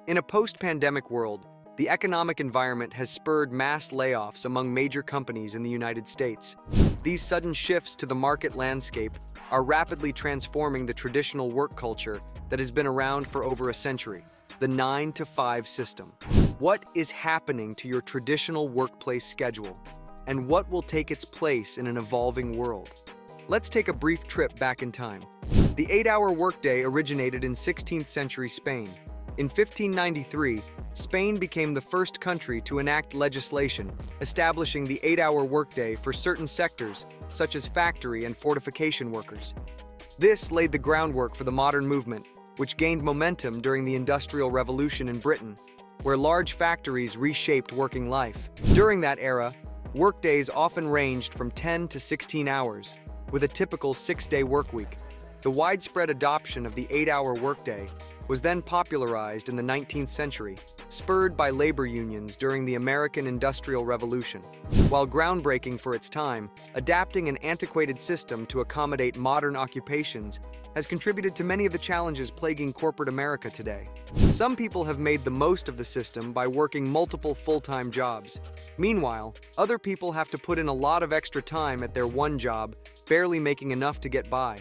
In a post-pandemic world, the economic environment has spurred mass layoffs among major companies in the United States. These sudden shifts to the market landscape are rapidly transforming the traditional work culture that has been around for over a century, the 9-to-5 system. What is happening to your traditional workplace schedule, and what will take its place in an evolving world? Let's take a brief trip back in time. The 8-hour workday originated in 16th century Spain. In 1593, Spain became the first country to enact legislation establishing the 8-hour workday for certain sectors, such as factory and fortification workers. This laid the groundwork for the modern movement, which gained momentum during the Industrial Revolution in Britain, where large factories reshaped working life. During that era, workdays often ranged from 10 to 16 hours, with a typical 6-day workweek. The widespread adoption of the 8-hour workday was then popularized in the 19th century, spurred by labor unions during the American Industrial Revolution. While groundbreaking for its time, adapting an antiquated system to accommodate modern occupations has contributed to many of the challenges plaguing corporate America today. Some people have made the most of the system by working multiple full-time jobs. Meanwhile, other people have to put in a lot of extra time at their one job, barely making enough to get by.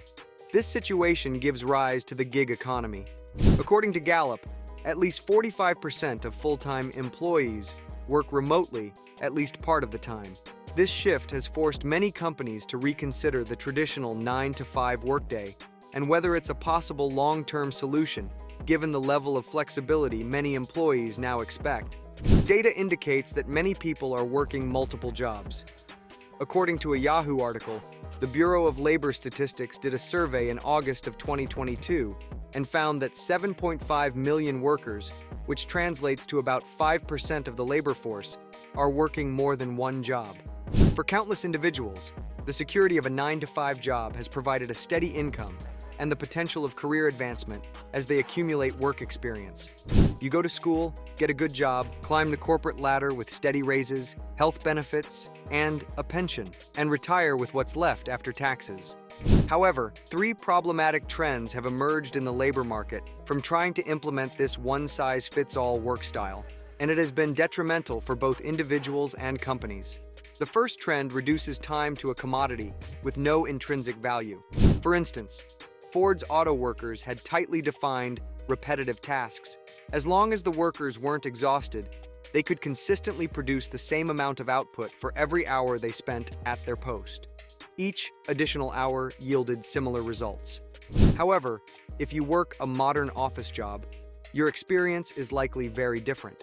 This situation gives rise to the gig economy. According to Gallup, at least 45% of full-time employees work remotely at least part of the time. This shift has forced many companies to reconsider the traditional 9-to-5 workday and whether it's a possible long-term solution, given the level of flexibility many employees now expect. Data indicates that many people are working multiple jobs. According to a Yahoo article, the Bureau of Labor Statistics did a survey in August of 2022 and found that 7.5 million workers, which translates to about 5% of the labor force, are working more than one job. For countless individuals, the security of a 9-to-5 job has provided a steady income and the potential of career advancement as they accumulate work experience. You go to school, get a good job, climb the corporate ladder with steady raises, health benefits, and a pension, and retire with what's left after taxes. However, 3 problematic trends have emerged in the labor market from trying to implement this one-size-fits-all work style, and it has been detrimental for both individuals and companies. The first trend reduces time to a commodity with no intrinsic value. For instance, Ford's auto workers had tightly defined, repetitive tasks. As long as the workers weren't exhausted, they could consistently produce the same amount of output for every hour they spent at their post. Each additional hour yielded similar results. However, if you work a modern office job, your experience is likely very different.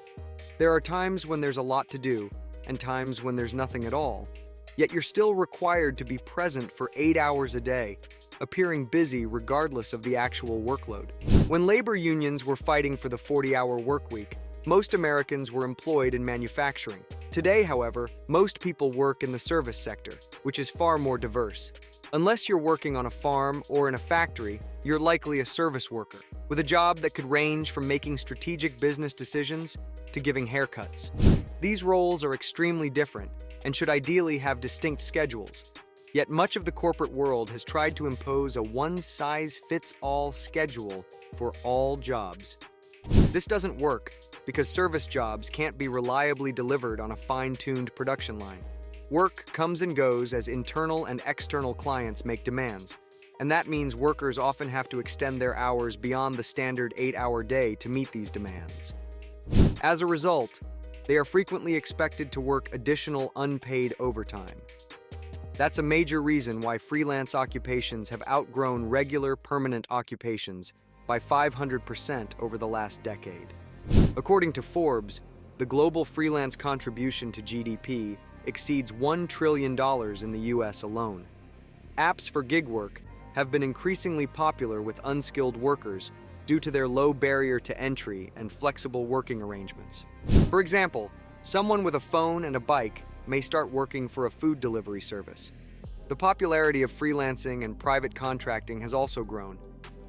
There are times when there's a lot to do, and times when there's nothing at all. Yet you're still required to be present for 8 hours a day, appearing busy regardless of the actual workload. When labor unions were fighting for the 40-hour workweek, most Americans were employed in manufacturing. Today, however, most people work in the service sector, which is far more diverse. Unless you're working on a farm or in a factory, you're likely a service worker, with a job that could range from making strategic business decisions to giving haircuts. These roles are extremely different and should ideally have distinct schedules. Yet much of the corporate world has tried to impose a one-size-fits-all schedule for all jobs. This doesn't work because service jobs can't be reliably delivered on a fine-tuned production line. Work comes and goes as internal and external clients make demands, and that means workers often have to extend their hours beyond the standard 8-hour day to meet these demands. As a result, they are frequently expected to work additional unpaid overtime. That's a major reason why freelance occupations have outgrown regular permanent occupations by 500% over the last decade. According to Forbes, the global freelance contribution to GDP exceeds $1 trillion in the US alone. Apps for gig work have been increasingly popular with unskilled workers due to their low barrier to entry and flexible working arrangements. For example, someone with a phone and a bike may start working for a food delivery service. The popularity of freelancing and private contracting has also grown,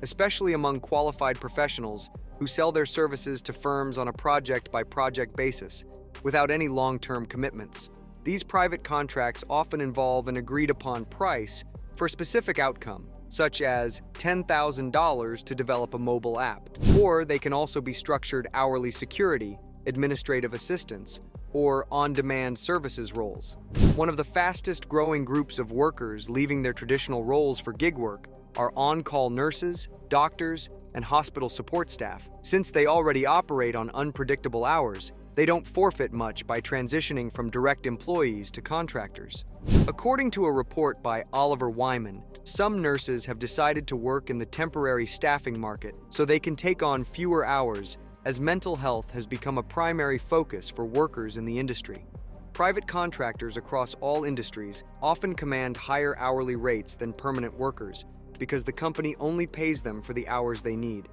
especially among qualified professionals who sell their services to firms on a project-by-project basis, without any long-term commitments. These private contracts often involve an agreed-upon price for a specific outcome, such as $10,000 to develop a mobile app. Or they can also be structured hourly security, administrative assistance, or on-demand services roles. One of the fastest growing groups of workers leaving their traditional roles for gig work are on-call nurses, doctors, and hospital support staff. Since they already operate on unpredictable hours, they don't forfeit much by transitioning from direct employees to contractors. According to a report by Oliver Wyman, some nurses have decided to work in the temporary staffing market so they can take on fewer hours, as mental health has become a primary focus for workers in the industry. Private contractors across all industries often command higher hourly rates than permanent workers because the company only pays them for the hours they need.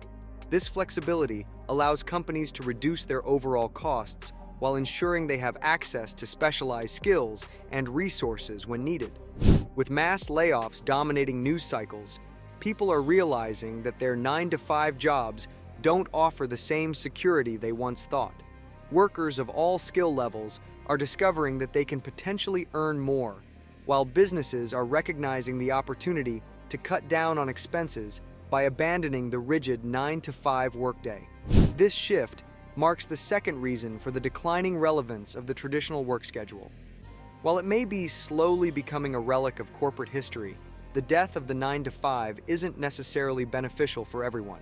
This flexibility allows companies to reduce their overall costs while ensuring they have access to specialized skills and resources when needed. With mass layoffs dominating news cycles, people are realizing that their 9-to-5 jobs don't offer the same security they once thought. Workers of all skill levels are discovering that they can potentially earn more, while businesses are recognizing the opportunity to cut down on expenses by abandoning the rigid 9-to-5 workday. This shift marks the second reason for the declining relevance of the traditional work schedule. While it may be slowly becoming a relic of corporate history, the death of the 9-to-5 isn't necessarily beneficial for everyone.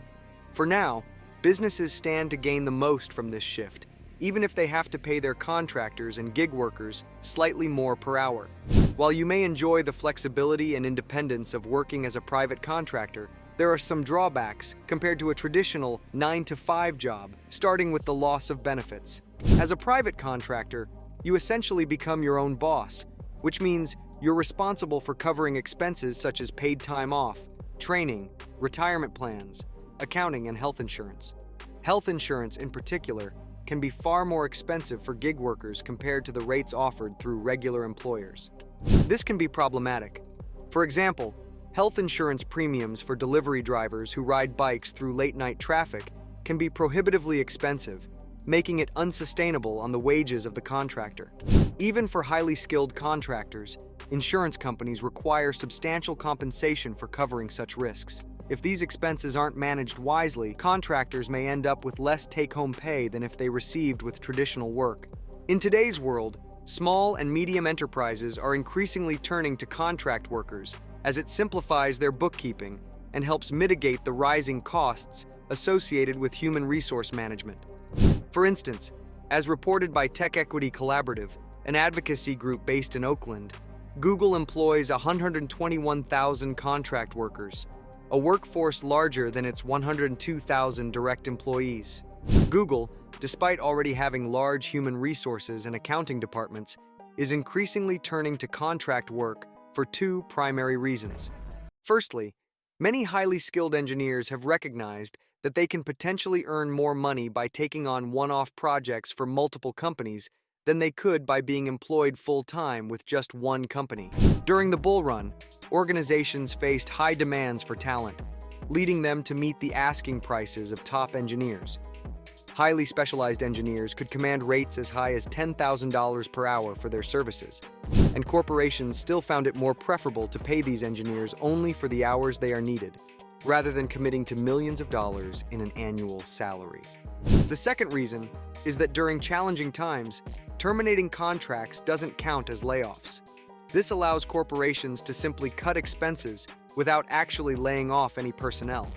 For now, businesses stand to gain the most from this shift, even if they have to pay their contractors and gig workers slightly more per hour. While you may enjoy the flexibility and independence of working as a private contractor, there are some drawbacks compared to a traditional 9-to-5 job, starting with the loss of benefits. As a private contractor, you essentially become your own boss, which means you're responsible for covering expenses such as paid time off, training, retirement plans, accounting, and health insurance. Health insurance, in particular, can be far more expensive for gig workers compared to the rates offered through regular employers. This can be problematic. For example, health insurance premiums for delivery drivers who ride bikes through late-night traffic can be prohibitively expensive, making it unsustainable on the wages of the contractor. Even for highly skilled contractors, insurance companies require substantial compensation for covering such risks. If these expenses aren't managed wisely, contractors may end up with less take-home pay than if they received with traditional work. In today's world, small and medium enterprises are increasingly turning to contract workers as it simplifies their bookkeeping and helps mitigate the rising costs associated with human resource management. For instance, as reported by Tech Equity Collaborative, an advocacy group based in Oakland, Google employs 121,000 contract workers, a workforce larger than its 102,000 direct employees. Google, despite already having large human resources and accounting departments, is increasingly turning to contract work for two primary reasons. Firstly, many highly skilled engineers have recognized that they can potentially earn more money by taking on one-off projects for multiple companies than they could by being employed full-time with just one company. During the bull run, organizations faced high demands for talent, leading them to meet the asking prices of top engineers. Highly specialized engineers could command rates as high as $10,000 per hour for their services, and corporations still found it more preferable to pay these engineers only for the hours they are needed, rather than committing to millions of dollars in an annual salary. The second reason is that during challenging times, terminating contracts doesn't count as layoffs. This allows corporations to simply cut expenses without actually laying off any personnel.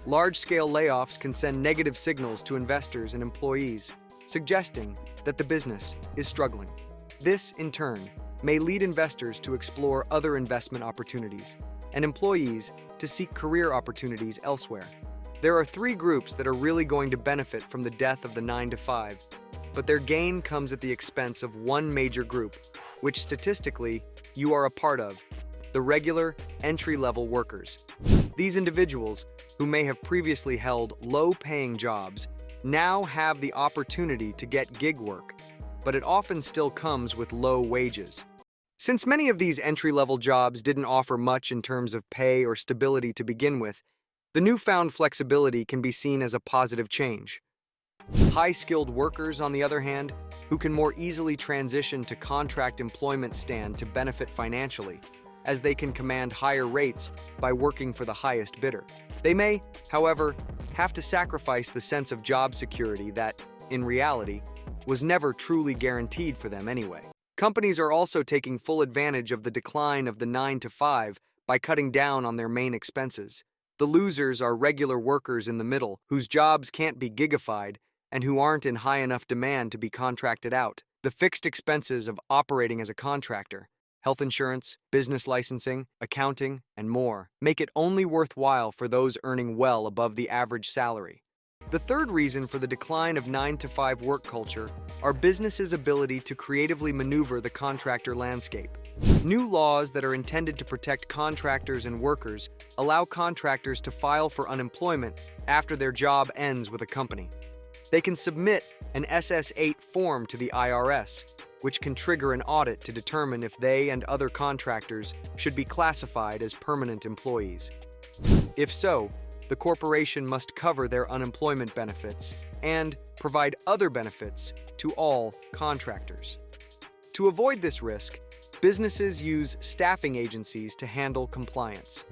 Large-scale layoffs can send negative signals to investors and employees, suggesting that the business is struggling. This, in turn, may lead investors to explore other investment opportunities and employees to seek career opportunities elsewhere. There are three groups that are really going to benefit from the death of the 9-to-5, but their gain comes at the expense of one major group, which statistically you are a part of: the regular, entry-level workers. These individuals, who may have previously held low-paying jobs, now have the opportunity to get gig work, but it often still comes with low wages. Since many of these entry-level jobs didn't offer much in terms of pay or stability to begin with, the newfound flexibility can be seen as a positive change. High-skilled workers, on the other hand, who can more easily transition to contract employment stand to benefit financially, as they can command higher rates by working for the highest bidder. They may, however, have to sacrifice the sense of job security that, in reality, was never truly guaranteed for them anyway. Companies are also taking full advantage of the decline of the 9-to-5 by cutting down on their main expenses. The losers are regular workers in the middle, whose jobs can't be gigified and who aren't in high enough demand to be contracted out. The fixed expenses of operating as a contractor, health insurance, business licensing, accounting, and more, make it only worthwhile for those earning well above the average salary. The third reason for the decline of 9-to-5 work culture are businesses' ability to creatively maneuver the contractor landscape. New laws that are intended to protect contractors and workers allow contractors to file for unemployment after their job ends with a company. They can submit an SS-8 form to the IRS, which can trigger an audit to determine if they and other contractors should be classified as permanent employees. If so, the corporation must cover their unemployment benefits and provide other benefits to all contractors. To avoid this risk, businesses use staffing agencies to handle compliance.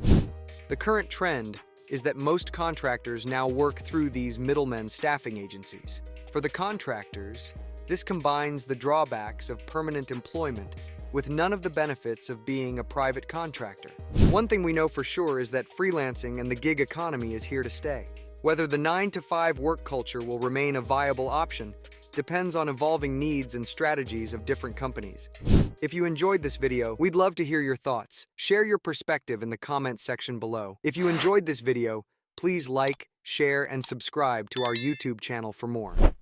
The current trend is that most contractors now work through these middlemen staffing agencies. For the contractors, this combines the drawbacks of permanent employment with none of the benefits of being a private contractor. One thing we know for sure is that freelancing and the gig economy is here to stay. Whether the 9-to-5 work culture will remain a viable option depends on evolving needs and strategies of different companies. If you enjoyed this video, we'd love to hear your thoughts. Share your perspective in the comments section below. If you enjoyed this video, please like, share, and subscribe to our YouTube channel for more.